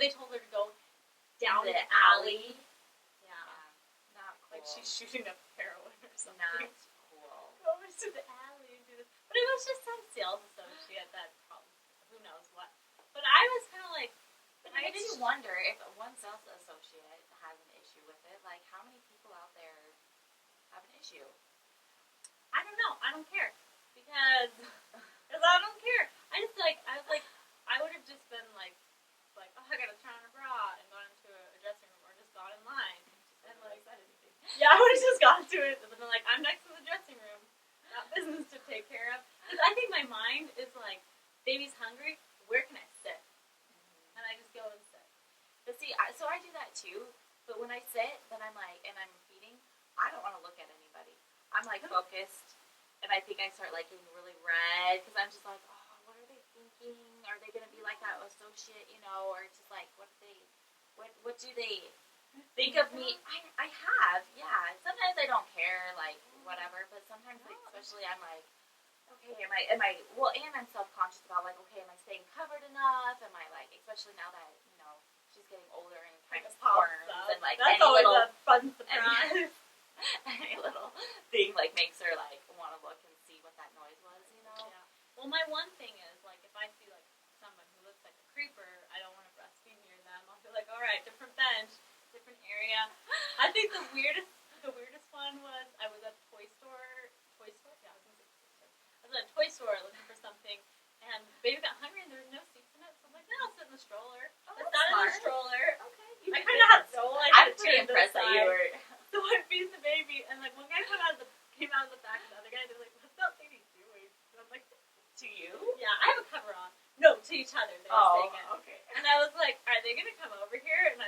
they told her to go down the alley. Yeah. Not cool. Like she's shooting up heroin or something. Not cool. Go over to the alley and do this. But it was just some sales associate that probably, who knows what. But I was kind of like, but it makes you wonder if one sales associate has an issue with it. Like, how many people out there have an issue? I don't know. I don't care. Because I don't care. I was like, I would have just been like, oh, I gotta turn on a bra and gone into a dressing room or just gone in line. And like, said anything. Yeah, I would have just gone to it and been like, I'm next to the dressing room. Got business to take care of. Because I think my mind is like, baby's hungry, where can I sit? And I just go and sit. But see, so I do that too. But when I sit, then I'm like, and I'm feeding, I don't want to look at anybody. I'm like focused, and I think I start like getting really red because I'm just like, oh, what are they thinking? Are they gonna be like that associate, or just like what do they think of me? I have, yeah. Sometimes I don't care, like whatever, but sometimes, like, especially, I'm like, okay, am I? Well, and I'm self-conscious about like, okay, am I staying covered enough? Am I like, especially now that she's getting older and kind of squirms and like that's always a fun surprise. Any little thing like makes her like want to look and see what that noise was, Yeah. Well, my one thing is like if I see like someone who looks like a creeper, I don't want to breastfeed near them. I'll be like, all right, different bench, different area. I think the weirdest one was I was at a toy store. Yeah, I was at a toy store looking for something, and baby got hungry and there was no seats in it. So I'm like, no, I'll sit in the stroller. Oh, I sat in the stroller. Okay. I kind of had I'm pretty impressed that you were. So I feed the baby, and like one guy came out of the back, and the other guy, they're like, "What's that baby doing?" And I'm like, "To you?" Yeah, I have a cover on. No, to each other. They were saying it. Okay. And I was like, "Are they gonna come over here?" And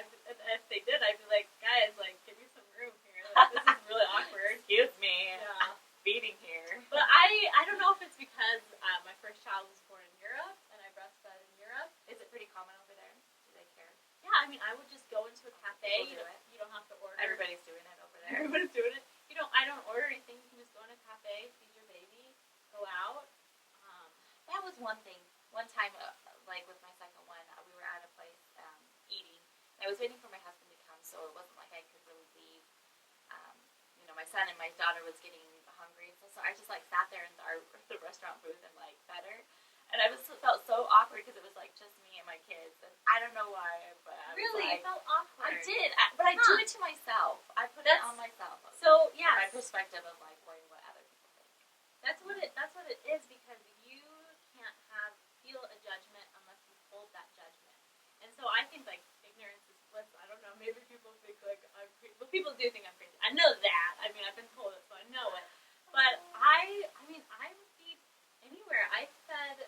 if they did, I'd be like, "Guys, like, give me some room here. Like, this is really awkward." Excuse me. Yeah. Feeding here. But I don't know if it's because my first child was born in Europe, and I breastfed in Europe. Is it pretty common over there? Do they care? Yeah, I mean, I would just go into a cafe. You don't have to order. Everybody's doing it over there. Everybody's doing it. I don't order anything. You can just go in a cafe, feed your baby, go out. That was one thing. One time, like with my second one, we were at a place eating. I was waiting for my husband to come, so it wasn't like I could really leave. My son and my daughter was getting hungry, so I just like sat there in the restaurant booth and like fed her. And I felt so awkward because it was like just me and my kids, and I don't know why. But really, like, it felt awkward. I did, but I do it to myself. I put it on myself. So yeah, my perspective of like worrying what other people think. That's what it is, because you can't feel a judgment unless you hold that judgment. And so I think like ignorance is bliss. I don't know. Maybe people think like I'm crazy. Well, people do think I'm crazy. I know that. I mean, I've been told it, so I know it. But I would feed anywhere. I fed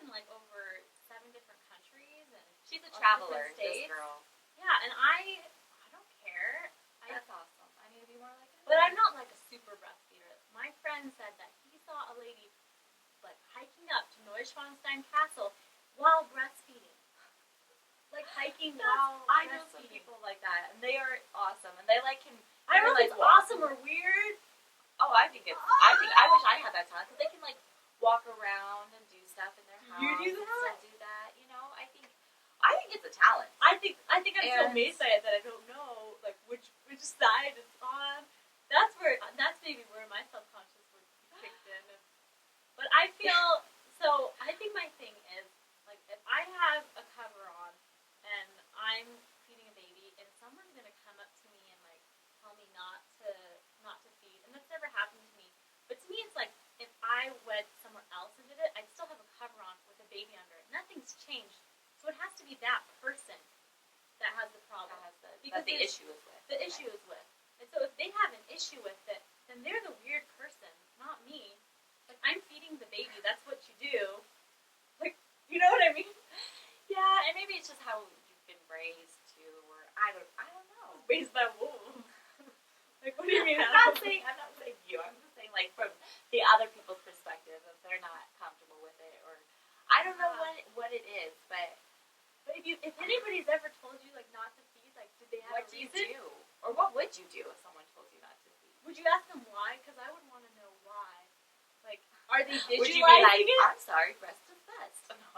in like over 7 different countries, and she's a traveler, this girl. Yeah, and I don't care. That's awesome. I need to be more like that. But I'm not like a super breastfeeder. My friend said that he saw a lady like hiking up to Neuschwanstein Castle while breastfeeding. Like hiking while I know some people like that, and they are awesome, and they like can. I don't know if it's awesome or weird. Oh, I think it's. I wish I had that talent because they can like walk around and do stuff in their house. You do that? And do that, I think it's a talent. I think I'm so amazed by it that I don't know like which side it's on. That's maybe where my subconscious would be kicked in. But I feel so. I think my thing is like if I have a cover on and I'm feeding a baby, and someone's gonna come up to me and like tell me not to feed, and that's never happened to me. But to me, it's like if I went somewhere else and did it, I'd still have a cover on with a baby under it. Nothing's changed. So it has to be that person that has the problem. That the issue is with. The issue is with. And so if they have an issue with it, then they're the weird person, not me. Like, I'm feeding the baby. That's what you do. Like, you know what I mean? Yeah, and maybe it's just how you've been raised too, or I don't know. Raised by wolves. Like, what do you mean? I'm not saying you. I'm just saying like from the other people's perspective, if they're not comfortable with it, or I don't know what it is, but if anybody's ever told you like not to feed, like did they have what a do you reason? do, or what would you do if someone told you not to feed? Would you ask them why? Because I would want to know why. Like, are they visualizing would you be like, it? I'm sorry, breast is best. No,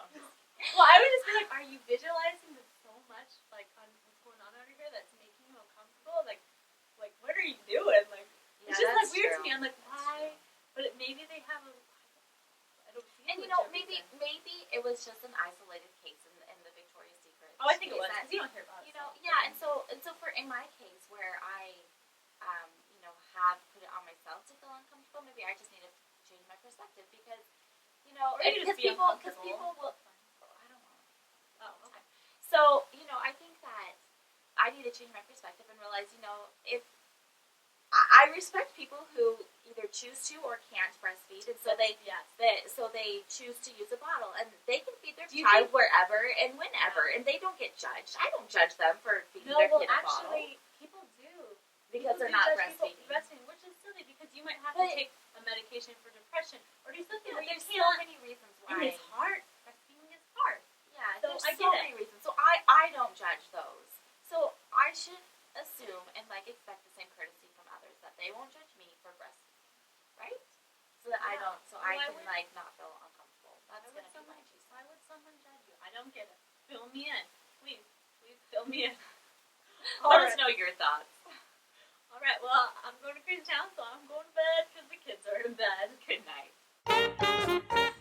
well, I would just be like, are you visualizing this so much Like what are you doing? Like, Yeah, it's just like that's weird true. to me. I'm like, That's why? true. But maybe they have a. I don't see. And maybe it was just an isolated case in the Victoria's Secret. Oh, I think it was that, because you don't hear about it. Yeah, and so for in my case where I, have put it on myself to feel uncomfortable, maybe I just need to change my perspective because, Or you because just be people uncomfortable. will. Oh, I don't want. Oh, okay. So I think that I need to change my perspective and realize, if I respect people who either choose to or can't breastfeed, and so they choose to use a bottle, and they can feed their child wherever and whenever, and they don't get judged. I don't judge them for feeding their kid a bottle. Actually, people do because they're not breastfeeding. Which is silly because you might have to take a medication for depression or do something. Yeah, where there's you so can't. many reasons why. And it's hard. Breastfeeding is hard. Yeah, so there's I so get many reasons. So I don't judge those. So I should assume and expect the same courtesy from others that they won't judge me for breastfeeding, right? So that I don't. So I can not feel uncomfortable. That's gonna be my choice. Why would someone judge you? I don't get it. Fill me in, please fill me in. Let us know your thoughts. All right. Well, I'm going to Greentown, so I'm going to bed because the kids are in bed. Good night.